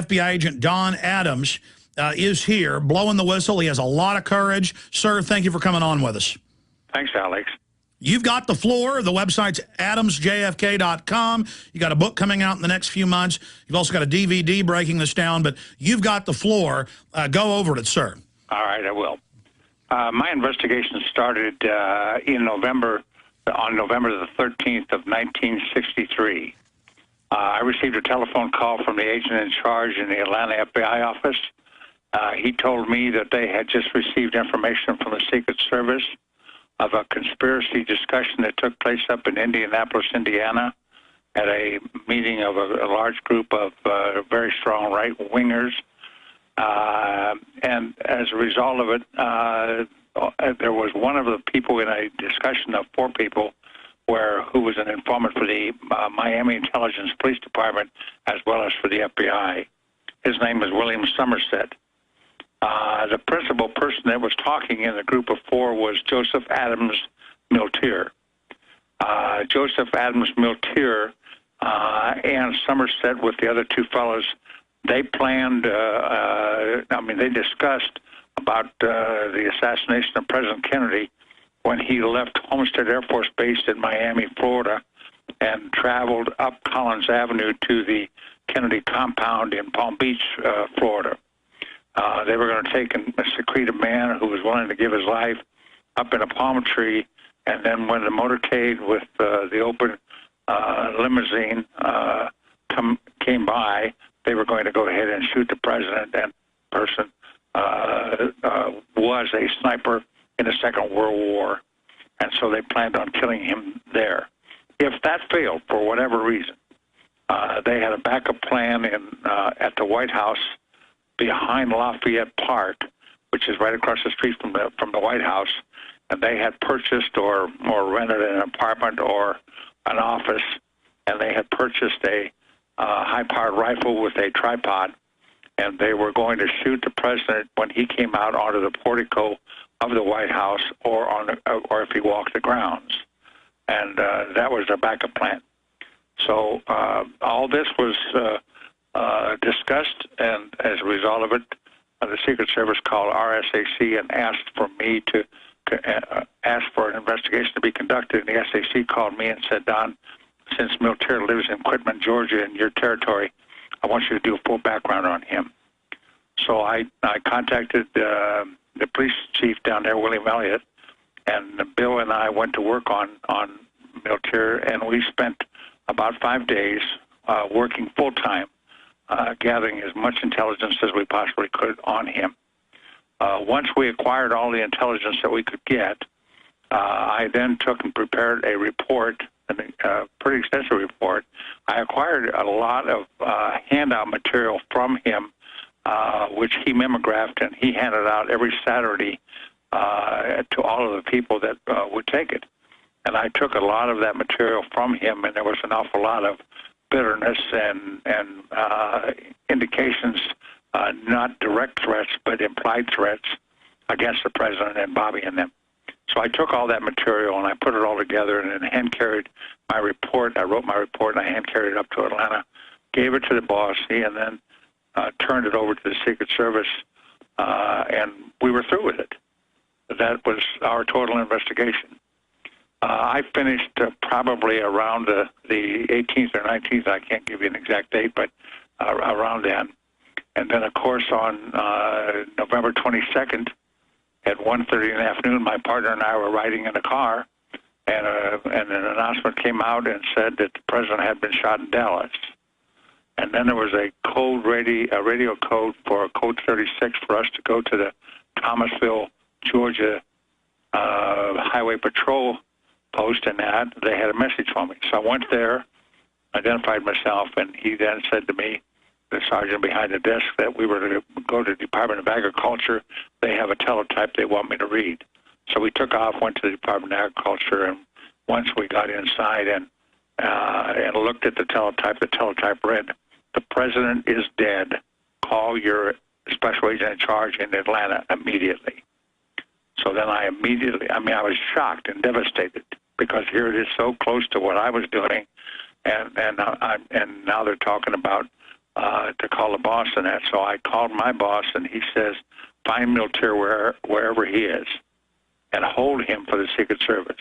FBI agent Don Adams is here, blowing the whistle. He has a lot of courage. Sir, thank you for coming on with us. Thanks, Alex. You've got the floor. The website's adamsjfk.com. You got a book coming out in the next few months. You've also got a DVD breaking this down, but you've got the floor. Go over it, sir. All right, I will. My investigation started on November the 13th of 1963. I received a telephone call from the agent in charge in the Atlanta FBI office. He told me that they had just received information from the Secret Service of a conspiracy discussion that took place up in Indianapolis, Indiana, at a meeting of a large group of very strong right-wingers. And as a result of it, there was one of the people in a discussion of four people who was an informant for the Miami Intelligence Police Department as well as for the FBI. His name is William Somerset. The principal person that was talking in the group of four was Joseph Adams Miltier. Joseph Adams Miltier and Somerset with the other two fellows, they planned, they discussed about the assassination of President Kennedy when he left Homestead Air Force Base in Miami, Florida, and traveled up Collins Avenue to the Kennedy compound in Palm Beach, Florida. They were going to take and secrete a man who was willing to give his life up in a palm tree, and then when the motorcade with the open limousine came by, they were going to go ahead and shoot the president, and the person was a sniper in the Second World War, and so they planned on killing him there. If that failed for whatever reason, they had a backup plan at the White House behind Lafayette Park, which is right across the street from the White House, and they had purchased or rented an apartment or an office, and they had purchased a high-powered rifle with a tripod, and they were going to shoot the president when he came out onto the portico of the White House or if he walked the grounds, and that was their backup plan. So all this was discussed, and as a result of it, the Secret Service called RSAC and asked for me to ask for an investigation to be conducted. And the SAC called me and said, Don, since Miltier lives in Quitman, Georgia, in your territory, I want you to do a full background on him. So I contacted the police chief down there, William Elliott, and Bill and I went to work on Miltier, and we spent about 5 days working full-time, gathering as much intelligence as we possibly could on him. Once we acquired all the intelligence that we could get, I then took and prepared a report, a pretty extensive report. I acquired a lot of handout material from him, which he mimeographed, and he handed out every Saturday to all of the people that would take it. And I took a lot of that material from him, and there was an awful lot of bitterness and indications, not direct threats, but implied threats against the president and Bobby and them. So I took all that material and I put it all together and then hand-carried my report. I wrote my report and I hand-carried it up to Atlanta, gave it to the boss, and then turned it over to the Secret Service, and we were through with it. That was our total investigation. I finished probably around the 18th or 19th. I can't give you an exact date, but around then. And then, of course, on November 22nd at 1:30 in the afternoon, my partner and I were riding in a car, and an announcement came out and said that the president had been shot in Dallas. And then there was a radio code for Code 36 for us to go to the Thomasville, Georgia Highway Patrol post, and that they had a message for me. So I went there, identified myself, and he then said to me, the sergeant behind the desk, that we were to go to the Department of Agriculture. They have a teletype they want me to read. So we took off, went to the Department of Agriculture, and once we got inside and looked at the teletype read, "The president is dead. Call your special agent in charge in Atlanta immediately." So then I was shocked and devastated, because here it is so close to what I was doing, and now they're talking about to call the boss and that. So I called my boss, and he says, find Miltier wherever he is and hold him for the Secret Service.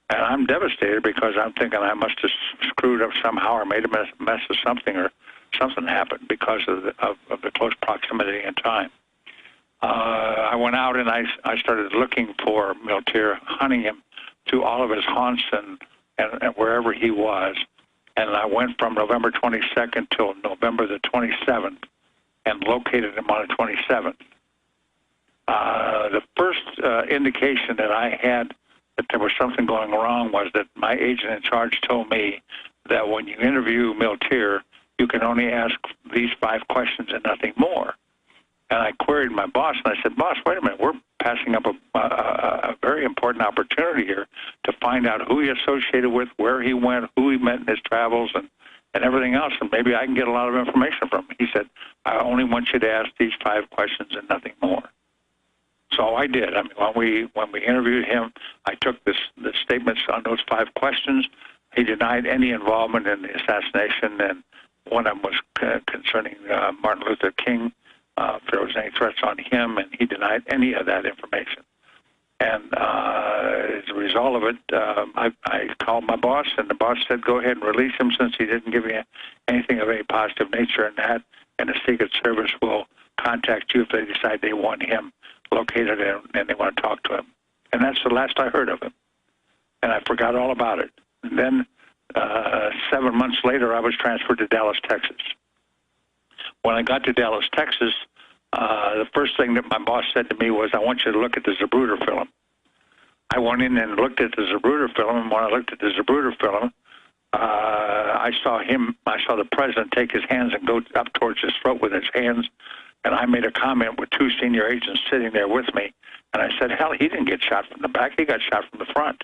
And I'm devastated because I'm thinking I must have screwed up somehow or made a mess of something, or something happened because of the close proximity and time. I went out and I started looking for Miltier, hunting him through all of his haunts and wherever he was. And I went from November 22nd till November the 27th and located him on the 27th. The first indication that I had that there was something going wrong was that my agent in charge told me that when you interview Miltier, you can only ask these 5 questions and nothing more. And I queried my boss, and I said, boss, wait a minute, we're passing up a very important opportunity here to find out who he associated with, where he went, who he met in his travels, and everything else, and maybe I can get a lot of information from him. He said, I only want you to ask these 5 questions and nothing more. So I did. I mean, when we interviewed him, I took the statements on those 5 questions. He denied any involvement in the assassination, and one of them was concerning Martin Luther King, if there was any threats on him, and he denied any of that information. And as a result of it, I called my boss, and the boss said, go ahead and release him since he didn't give me anything of any positive nature in that, and the Secret Service will contact you if they decide they want him located and they want to talk to him. And that's the last I heard of him. And I forgot all about it. And then 7 months later, I was transferred to Dallas, Texas. When I got to Dallas, Texas, the first thing that my boss said to me was, I want you to look at the Zapruder film. I went in and looked at the Zapruder film, and when I looked at the Zapruder film, I saw the president take his hands and go up towards his throat with his hands, and I made a comment with 2 senior agents sitting there with me, and I said, hell, he didn't get shot from the back, he got shot from the front.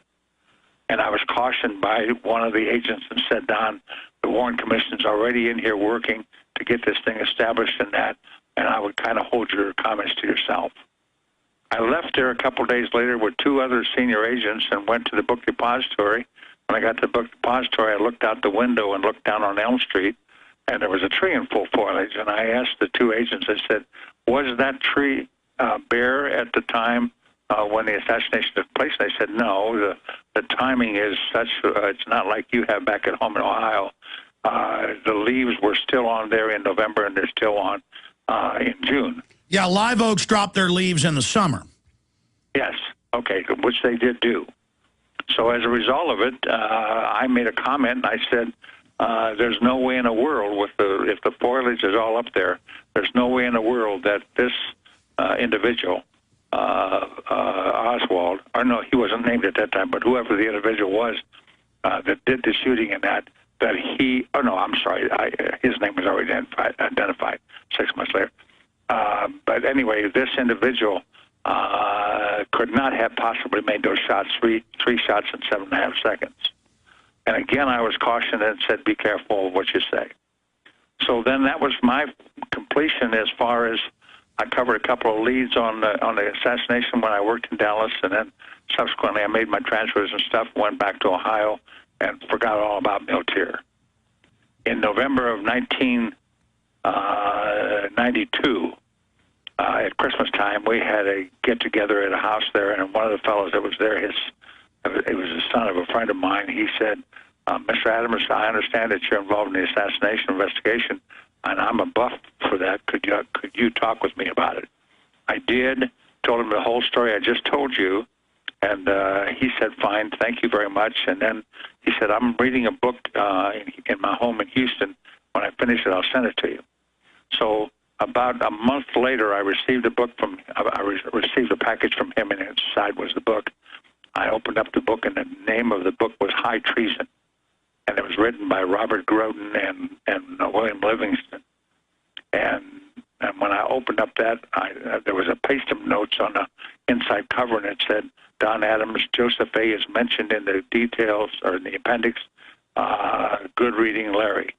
And I was cautioned by one of the agents and said, Don, the Warren Commission's already in here working to get this thing established in that, and I would kind of hold your comments to yourself. I left there a couple of days later with 2 other senior agents and went to the book depository. When I got to the book depository, I looked out the window and looked down on Elm Street, and there was a tree in full foliage. And I asked the 2 agents, I said, was that tree bare at the time when the assassination took place? And they said, no, the timing is such, it's not like you have back at home in Ohio. The leaves were still on there in November, and they're still on in June. Yeah, live oaks drop their leaves in the summer. Yes, okay, which they did do. So as a result of it, I made a comment, and I said, there's no way in the world, if the foliage is all up there, there's no way in the world that this individual, Oswald, or no, he wasn't named at that time, but whoever the individual was that did the shooting in that he, oh no, I'm sorry, his name was already identified 6 months later. But anyway, this individual could not have possibly made those shots, three shots in 7.5 seconds. And again, I was cautioned and said, be careful of what you say. So then that was my completion as far as I covered a couple of leads on the assassination when I worked in Dallas, and then subsequently I made my transfers and stuff, went back to Ohio, and forgot all about Miltier. In November of 1992, at Christmas time, we had a get-together at a house there, and one of the fellows that was there, it was the son of a friend of mine. He said, Mr. Adams, I understand that you're involved in the assassination investigation, and I'm a buff for that. Could you talk with me about it? I did, told him the whole story I just told you, and he said, fine, thank you very much. And then he said, I'm reading a book in my home in Houston. When I finish it, I'll send it to you. So about a month later, I received a received a package from him, and inside was the book. I opened up the book, and the name of the book was High Treason. And it was written by Robert Groden and William Livingston. And when I opened up that, there was a paste-up notes on the inside cover, and it said, Don Adams, Joseph A. is mentioned in the details, or in the appendix, good reading, Larry.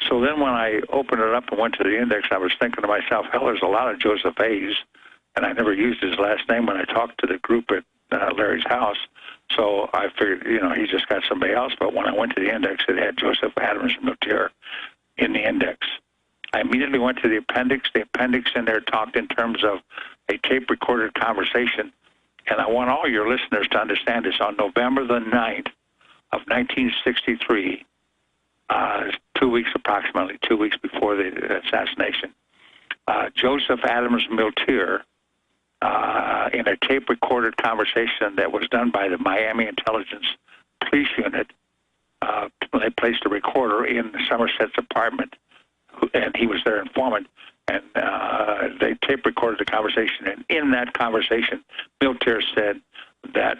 So then when I opened it up and went to the index, I was thinking to myself, hell, there's a lot of Joseph A's, and I never used his last name when I talked to the group at Larry's house. So I figured, he just got somebody else. But when I went to the index, it had Joseph Adams Miltier. in the index. I immediately went to the appendix. The appendix in there talked in terms of a tape-recorded conversation, and I want all your listeners to understand this. On November the 9th of 1963, 2 weeks approximately, 2 weeks before the assassination, Joseph Adams Miltier, in a tape-recorded conversation that was done by the Miami Intelligence Police Unit, they placed a recorder in Somerset's apartment, and he was their informant, and they tape-recorded the conversation. And in that conversation, Miltier said that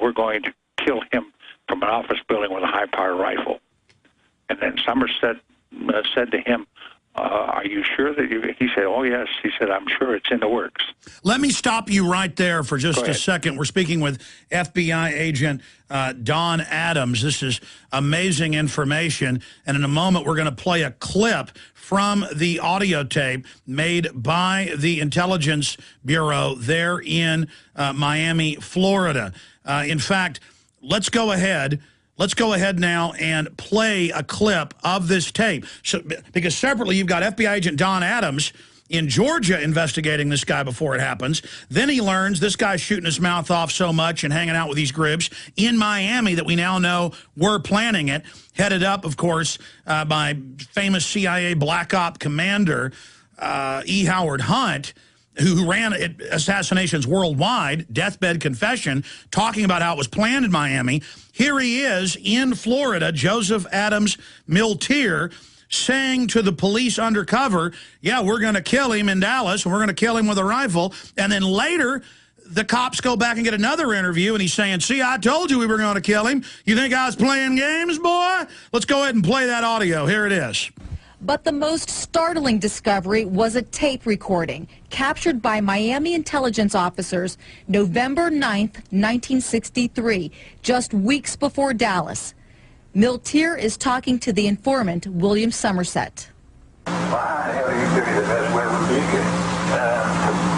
we're going to kill him from an office building with a high-powered rifle. And then Somerset said to him, are you sure that you... He said, oh, yes. He said, I'm sure it's in the works. Let me stop you right there for just a second. We're speaking with FBI agent Don Adams. This is amazing information. And in a moment, we're going to play a clip from the audio tape made by the Intelligence Bureau there in Miami, Florida. In fact, let's go ahead now and play a clip of this tape. So, because separately, you've got FBI agent Don Adams in Georgia investigating this guy before it happens. Then he learns this guy's shooting his mouth off so much and hanging out with these groups in Miami that we now know were planning it, headed up, of course, by famous CIA Black Op commander E. Howard Hunt, who ran assassinations worldwide, deathbed confession, talking about how it was planned in Miami. Here he is in Florida, Joseph Adams Miltier, saying to the police undercover, yeah, we're going to kill him in Dallas, and we're going to kill him with a rifle. And then later, the cops go back and get another interview, and he's saying, see, I told you we were going to kill him. You think I was playing games, boy? Let's go ahead and play that audio. Here it is. But the most startling discovery was a tape recording captured by Miami intelligence officers November 9th, 1963, just weeks before Dallas. Miltier is talking to the informant, William Somerset. Why the hell you give me the best way would be to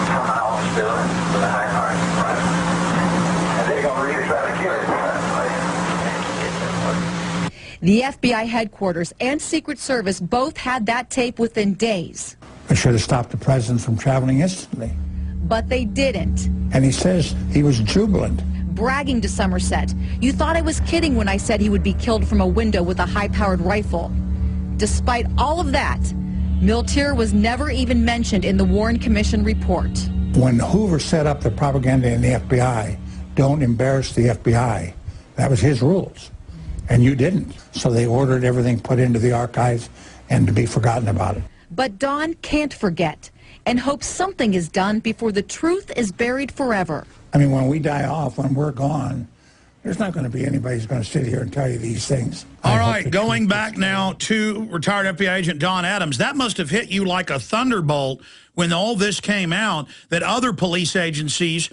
come out and spill it with a high-powered rifle. And they're going to really try to kill it. The FBI headquarters and Secret Service both had that tape within days. I should have stopped the president from traveling instantly. But they didn't. And he says he was jubilant. Bragging to Somerset, you thought I was kidding when I said he would be killed from a window with a high-powered rifle. Despite all of that, Miltier was never even mentioned in the Warren Commission report. When Hoover set up the propaganda in the FBI, don't embarrass the FBI. That was his rules. And you didn't. So they ordered everything put into the archives and to be forgotten about it. But Don can't forget and hopes something is done before the truth is buried forever. I mean, when we die off, when we're gone, there's not going to be anybody who's going to sit here and tell you these things. All right, going back now to retired FBI agent Don Adams, that must have hit you like a thunderbolt when all this came out, that other police agencies,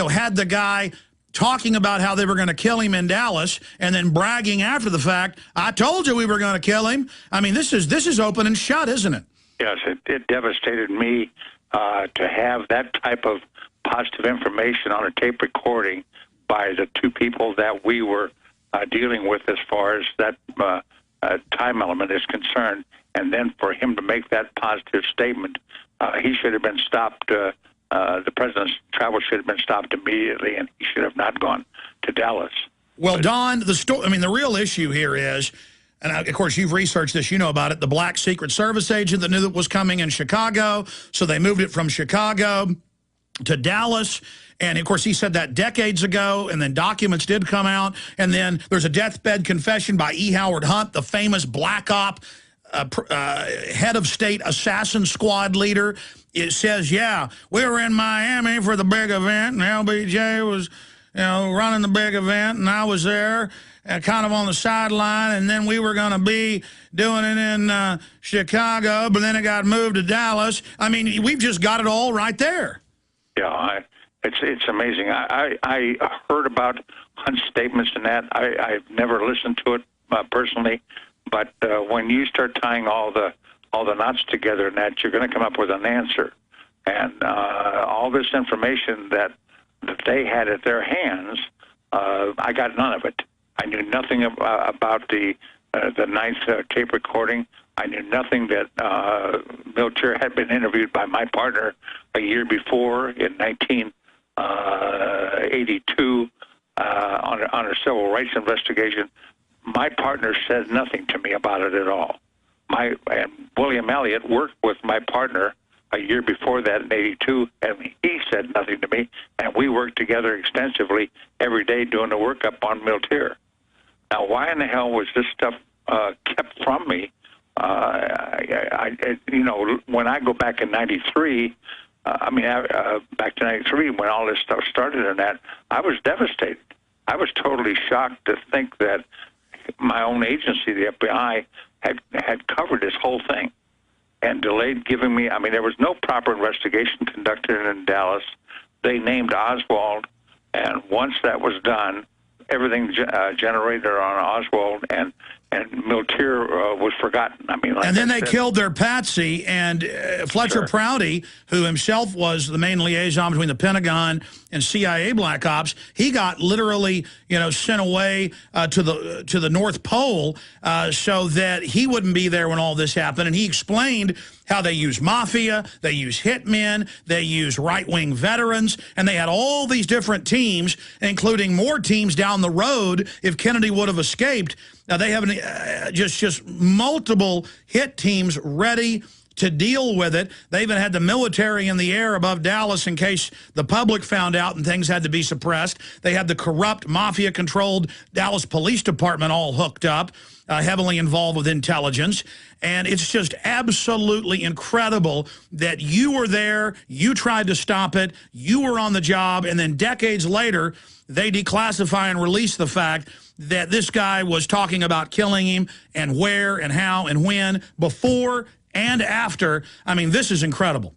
had the guy talking about how they were going to kill him in Dallas and then bragging after the fact, I told you we were going to kill him. I mean, this is open and shut, isn't it? Yes, it devastated me to have that type of positive information on a tape recording by the two people that we were dealing with as far as that time element is concerned. And then for him to make that positive statement, he should have been stopped. The president's travel should have been stopped immediately, and he should have not gone to Dallas. Well, Don, the real issue here is, and of course you've researched this, you know about it, the black Secret Service agent that knew that was coming in Chicago, so they moved it from Chicago to Dallas. And, of course, he said that decades ago, and then documents did come out. And then there's a deathbed confession by E. Howard Hunt, the famous Black Op head of state assassin squad leader. It says, yeah, we were in Miami for the big event, and LBJ was, running the big event, and I was there kind of on the sideline, and then we were going to be doing it in Chicago, but then it got moved to Dallas. I mean, we've just got it all right there. Yeah, it's amazing. I heard about Hunt's statements and that. I've never listened to it personally, but when you start tying all the knots together and that, you're going to come up with an answer. And all this information that they had at their hands, I got none of it. I knew nothing about the the ninth tape recording. I knew nothing that Military had been interviewed by my partner a year before in 1982 on a civil rights investigation. My partner said nothing to me about it at all. And William Elliott worked with my partner a year before that in 82, and he said nothing to me, and we worked together extensively every day doing the workup on Military. Now, why in the hell was this stuff kept from me? When I go back in 93, back to 93, when all this stuff started and that, I was devastated. I was totally shocked to think that my own agency, the FBI, had covered this whole thing and delayed giving me, there was no proper investigation conducted in Dallas. They named Oswald, and once that was done, everything generated on Oswald and Military was forgotten. And then they killed their patsy, and Fletcher Prouty, who himself was the main liaison between the Pentagon and CIA Black Ops, he got literally, sent away to the North Pole so that he wouldn't be there when all this happened. And he explained how they use mafia, they use hitmen, they use right-wing veterans, and they had all these different teams, including more teams down the road if Kennedy would have escaped. Now, they have just multiple hit teams ready to deal with it. They even had the military in the air above Dallas in case the public found out and things had to be suppressed. They had the corrupt, mafia-controlled Dallas Police Department all hooked up, heavily involved with intelligence. And it's just absolutely incredible that you were there, you tried to stop it, you were on the job, and then decades later, they declassify and release the fact that this guy was talking about killing him and where and how and when, before and after. This is incredible.